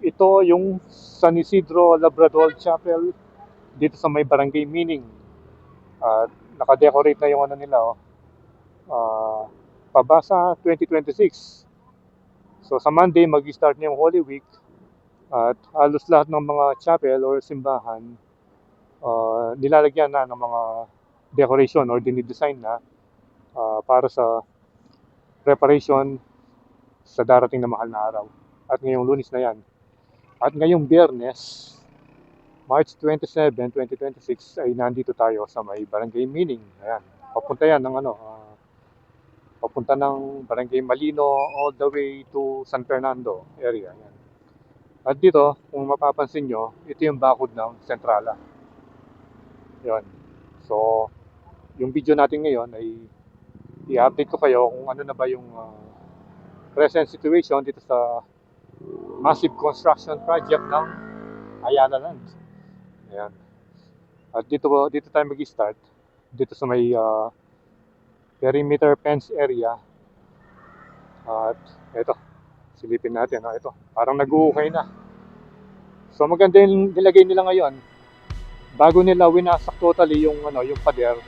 Ito yung San Isidro Labrador Chapel dito sa may Barangay Mining. At naka-decorate na yung ano nila, oh. Ah, Pabasa 2026. So sa Monday mag-start na yung Holy Week at halos lahat ng mga chapel or simbahan nilalagyan na ng mga decoration or dinidesign na para sa preparation sa darating na mahal na araw. At ngayong Lunes na yan. At ngayong Biyernes, March 27, 2026 ay nandito tayo sa may Barangay Mining. Ayan. Papunta yan ng papunta ng Barangay Malino all the way to San Fernando area. Ayan. At dito, kung mapapansin nyo, ito yung bakod ng Centrala. Yun. So, yung video natin ngayon ay i-update ko kayo kung ano na ba yung present situation dito sa massive construction project ng Ayala Land. Ayan. At dito tayo mag-start dito sa may perimeter fence area. At ito, silipin natin. Ito, parang nag-uukay na. So maganda yung nilagay nila ngayon. Bago nila winasak totally yung yung pader.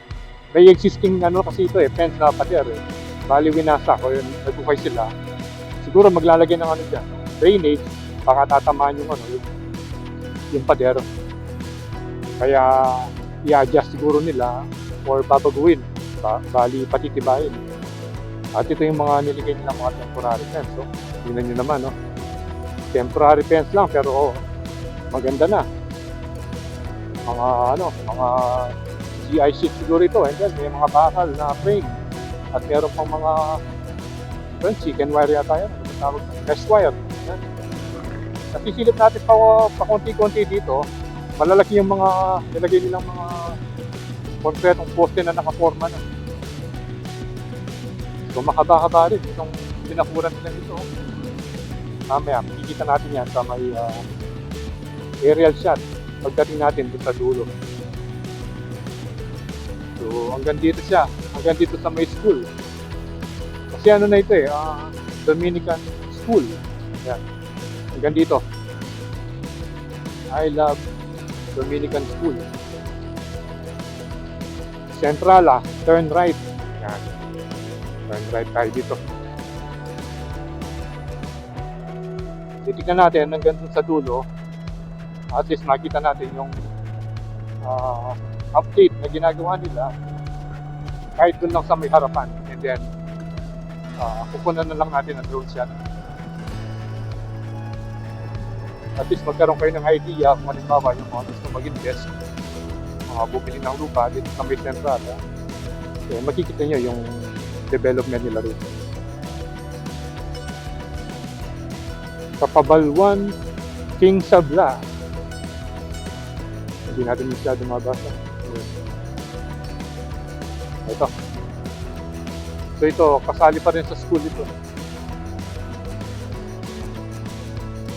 May existing kasi ito fence na pader eh. Bali winasak o yun, nag-ukay sila. Siguro maglalagay ng diyan, drainage, baka tatamaan yung yung pader. Kaya i-adjust siguro nila or babaguhin. Bali patitibayin. At ito yung mga niligay nilang mga temporary fence. So, tingnan nyo naman, no? Temporary fence lang, pero maganda na. Mga GI sheet siguro ito. And then, may mga bakal na frame. At meron pang mga chicken wire yata yan. Mesh wire. Yan. Nasisilip natin pa konti-konti dito. Malalaki yung mga nilagay nilang mga konkretong poste na nakaporma na. So makaba-haba rin itong pinakuran nila dito. Mamaya, makikita natin yan sa may aerial shot pagdating natin dito sa dulo. So hanggang dito siya, hanggang dito sa may school. Kasi na ito Dominican School. Yan. Hanggang dito. I love Dominican School. Centrala, turn right. Yan. Turn right tayo dito. Titignan natin hanggang dun sa dulo. At least makita natin yung update na ginagawa nila kahit dun lang sa may harapan. And then, kukunan na lang natin ang drone shot. At least magkaroon kayo ng idea kung halimbawa yung mga gusto mag-invest, mga bumili ng lupa dito sa may Centrala. So, makikita nyo yung development nila rin. Kapabalwan, King Sabla. Hindi natin masyado mabasa. Ito. So ito, kasali pa rin sa school ito.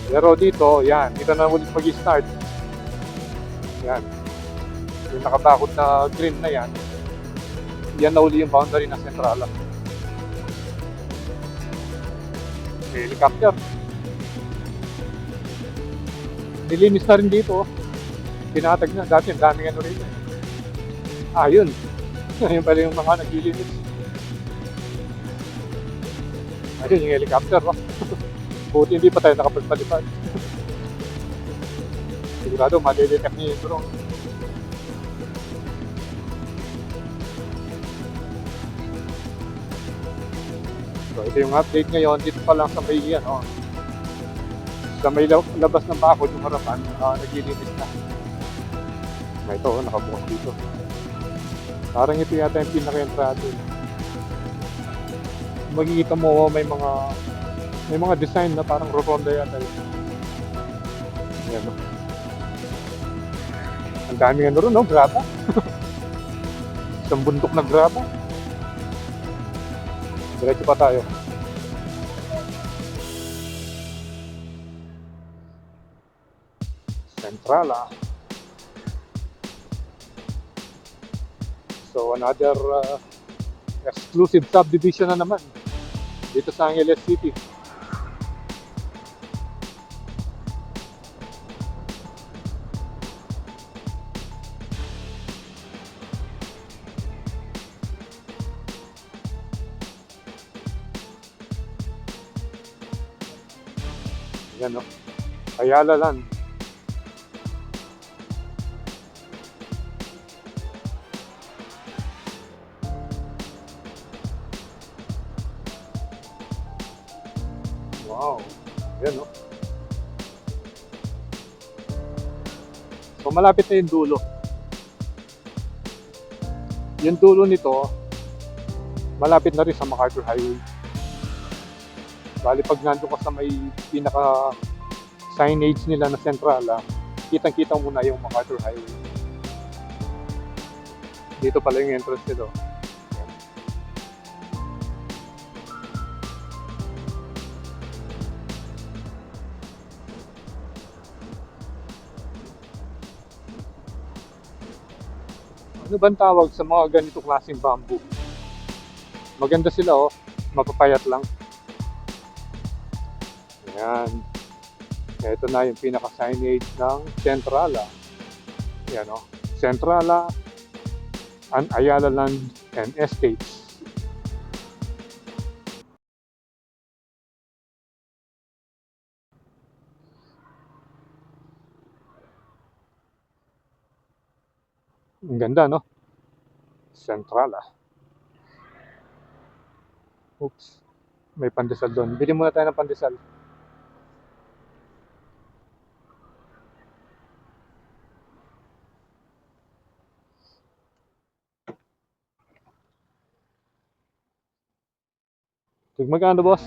Pero dito, yan, dito na ulit mag-start. Yan. Yung nakabakod na green na yan, yan na uli yung boundary ng Centrala. Helicopter. Nilinis na rin dito. Pinatag na. Dati ang daming rin. Yun. Yun pala yung mga naglilinis. Ayun yung helicopter. Buti hindi pa tayo nakapagpalipad. Sigurado madidetect niya yung drone. So ito yung update ngayon. Dito pa lang sa may sa may labas ng bakod yung harapan, naglilinis na. Ito, nakabukas dito. Parang ito yata yung pinaka-entrado. Makikita mo may mga design na parang rotonda yata yun. Ayan, ang daming ron, graba. Isang bundok na graba. Diretso pa tayo. Centrala. So another exclusive subdivision na naman dito sa Angeles City. Ayan, no? Ayala Land. Wow. Ayan, no? So, malapit na yung dulo. Yung dulo nito, malapit na rin sa MacArthur Highway. Bali, pag nandun ka sa may pinaka signage nila na Centrala, kitang-kita mo na yung MacArthur Highway. Dito pala yung entrance nito. Ano bang tawag sa mga ganito klaseng bamboo? Maganda sila, oh. Mapapayat lang. Ayan. Ito na yung pinaka-signage ng Centrala. Ayan, oh. Centrala and Ayala Land and Estates. Ang ganda, no? Centrala. Oops. May pandesal doon. Bili muna tayo ng pandesal. Tig magkano, boss?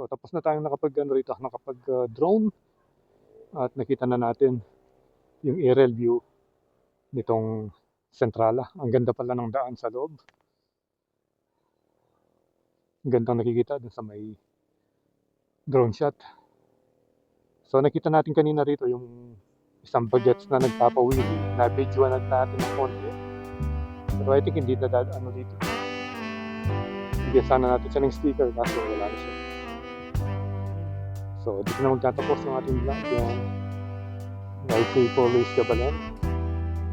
So, tapos na tayong nakapag-drone at nakita na natin yung aerial view nitong Centrala. Ang ganda pala ng daan sa loob. Ang gandang nakikita dun sa may drone shot. So, nakita natin kanina rito yung isang bagets na nagpapawili. Na-videoan natin ng konti. Pero I think hindi na ano dito. Bigyan sana natin siya ng sticker kaso wala na siya. So, dito na magtatapos yung ating vlog. Yan. I say Paul Luis Gabalan.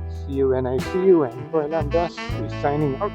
See you when I see you, and Fernandez is signing out.